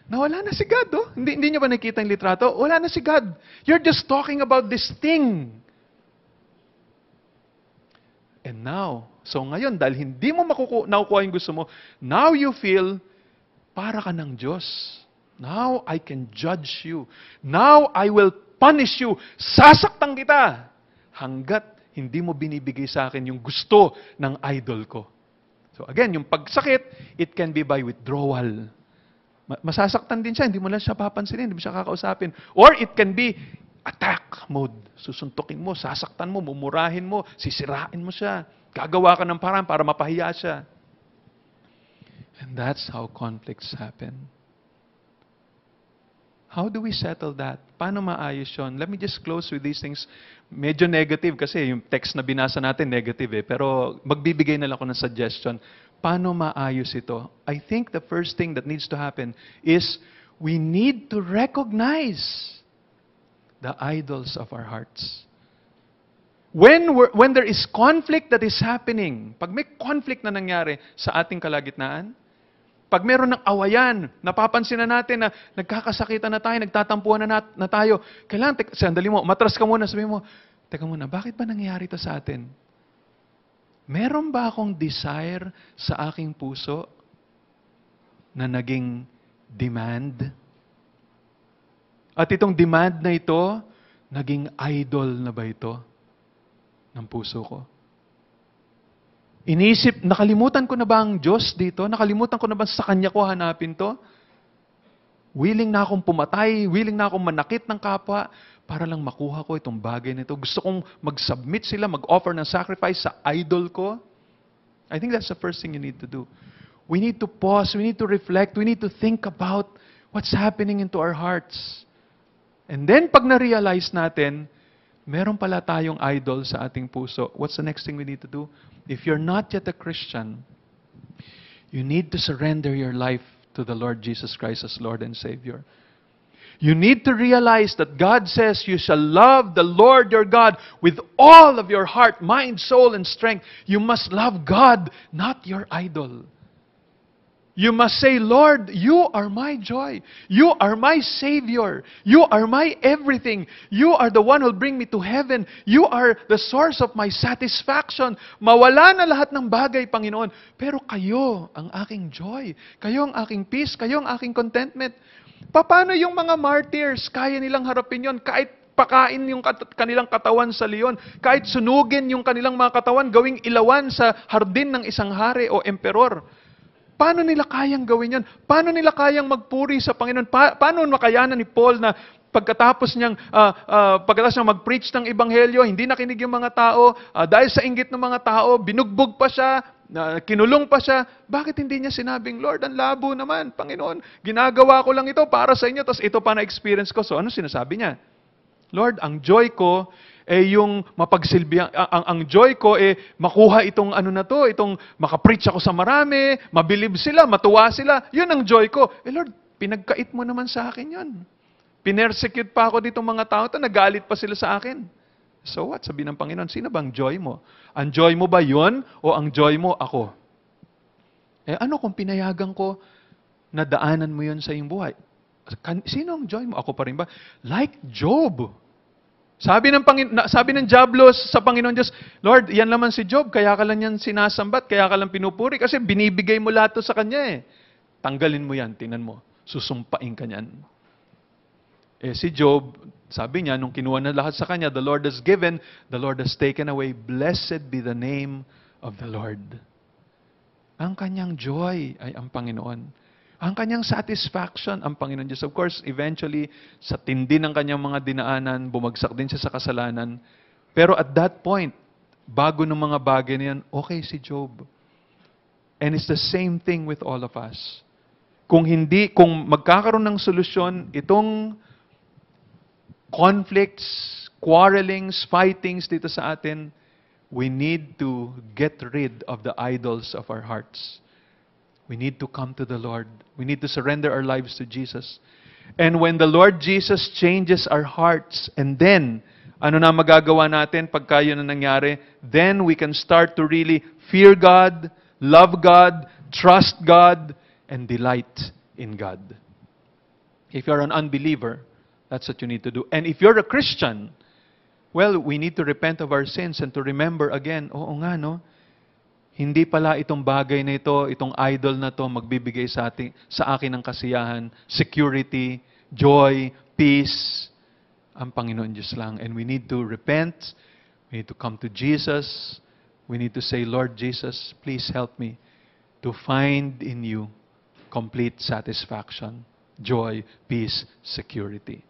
Nawala na si God, oh. Hindi nyo ba nakita yung litrato? Wala na si God. You're just talking about this thing. And now, so ngayon, dahil hindi mo nakukuha yung gusto mo, now you feel, para ka ng Diyos. Now I can judge you. Now I will punish you. Sasaktan kita. Hanggat hindi mo binibigay sa akin yung gusto ng idol ko. So again, yung pagsakit, it can be by withdrawal. Masasaktan din siya, hindi mo lang siya papansinin, hindi mo siya kakausapin. Or it can be attack mode. Susuntukin mo, sasaktan mo, mumurahin mo, sisirain mo siya. Gagawa ka ng paraan para mapahiya siya. And that's how conflicts happen. How do we settle that? Paano maayos yun? Let me just close with these things. Medyo negative kasi yung text na binasa natin negative eh. Pero magbibigay na lang ako ng suggestion. Paano maayos ito? I think the first thing that needs to happen is we need to recognize the idols of our hearts. When there is conflict that is happening, pag may conflict na nangyari sa ating kalagitnaan, pag meron ng awayan, napapansin na natin na nagkakasakitan na tayo, nagtatampuhan na tayo, kailangan, sandali mo, matras ka muna, sabihin mo, teka muna, bakit ba nangyari ito sa atin? Meron ba akong desire sa aking puso na naging demand? At itong demand na ito, naging idol na ba ito ng puso ko? Inisip, nakalimutan ko na ba ang Diyos dito? Nakalimutan ko na ba sa Kanya ko hanapin to? Willing na akong pumatay, willing na akong manakit ng kapwa para lang makuha ko itong bagay nito. Gusto kong mag-submit sila, mag-offer ng sacrifice sa idol ko. I think that's the first thing you need to do. We need to pause, we need to reflect, we need to think about what's happening into our hearts. And then pag na-realize natin, meron pala tayong idol sa ating puso. What's the next thing we need to do? If you're not yet a Christian, you need to surrender your life to the Lord Jesus Christ as Lord and Savior. You need to realize that God says you shall love the Lord your God with all of your heart, mind, soul, and strength. You must love God, not your idol. You must say, Lord, you are my joy. You are my Savior. You are my everything. You are the one who will bring me to heaven. You are the source of my satisfaction. Mawala na lahat ng bagay, Panginoon. Pero kayo ang aking joy. Kayo ang aking peace. Kayo ang aking contentment. Paano yung mga martyrs? Kaya nilang harapin yon kahit pakain yung kanilang katawan sa leon, kahit sunugin yung kanilang mga katawan, gawing ilawan sa hardin ng isang hari o emperor. Paano nila kayang gawin yan? Paano nila kayang magpuri sa Panginoon? Paano makayanan ni Paul na pagkatapos niyang mag-preach ng Ebanghelyo, hindi nakinig yung mga tao, dahil sa inggit ng mga tao, binugbog pa siya, kinulong pa siya. Bakit hindi niya sinabing, Lord, ang labo naman, Panginoon, ginagawa ko lang ito para sa inyo, tapos ito pa na-experience ko. So ano sinasabi niya? Lord, ang joy ko, yung mapagsilbi, ang joy ko, makuha itong ano na to, itong makapreach ako sa marami, mabilib sila, matuwa sila. Yun ang joy ko. Lord, pinagkait mo naman sa akin yun. Pinersecute pa ako ditong mga tao to, nagalit pa sila sa akin. So what? Sabi ng Panginoon, sino bang joy mo? Ang joy mo ba yun o ang joy mo ako? Ano kung pinayagan ko na daanan mo yun sa iyong buhay? Sino ang joy mo? Ako pa rin ba? Like Job. Sabi ng Diablos sa Panginoon Diyos, Lord, yan naman si Job, kaya ka lang yan sinasambat, kaya ka lang pinupuri, kasi binibigay mo lahat to sa kanya eh. Tanggalin mo yan, tingnan mo, susumpain ka niyan. Si Job, sabi niya, nung kinuha na lahat sa kanya, the Lord has given, the Lord has taken away, blessed be the name of the Lord. Ang kanyang joy ay ang Panginoon. Ang kanyang satisfaction, ang Panginoon Diyos. Of course, eventually, sa tindi ng kanyang mga dinaanan, bumagsak din siya sa kasalanan. Pero at that point, bago ng mga bagay na yan, okay si Job. And it's the same thing with all of us. Kung magkakaroon ng solusyon, itong conflicts, quarrelings, fightings dito sa atin, we need to get rid of the idols of our hearts. We need to come to the Lord. We need to surrender our lives to Jesus. And when the Lord Jesus changes our hearts, and then, ano na magagawa natin pagka yun na nangyari? Then we can start to really fear God, love God, trust God, and delight in God. If you're an unbeliever, that's what you need to do. And if you're a Christian, well, we need to repent of our sins and to remember again, oo nga, no? Hindi pala itong bagay na ito, itong idol na ito, magbibigay sa akin ng kasiyahan, security, joy, peace. Ang Panginoon Diyos lang. And we need to repent. We need to come to Jesus. We need to say, Lord Jesus, please help me to find in you complete satisfaction, joy, peace, security.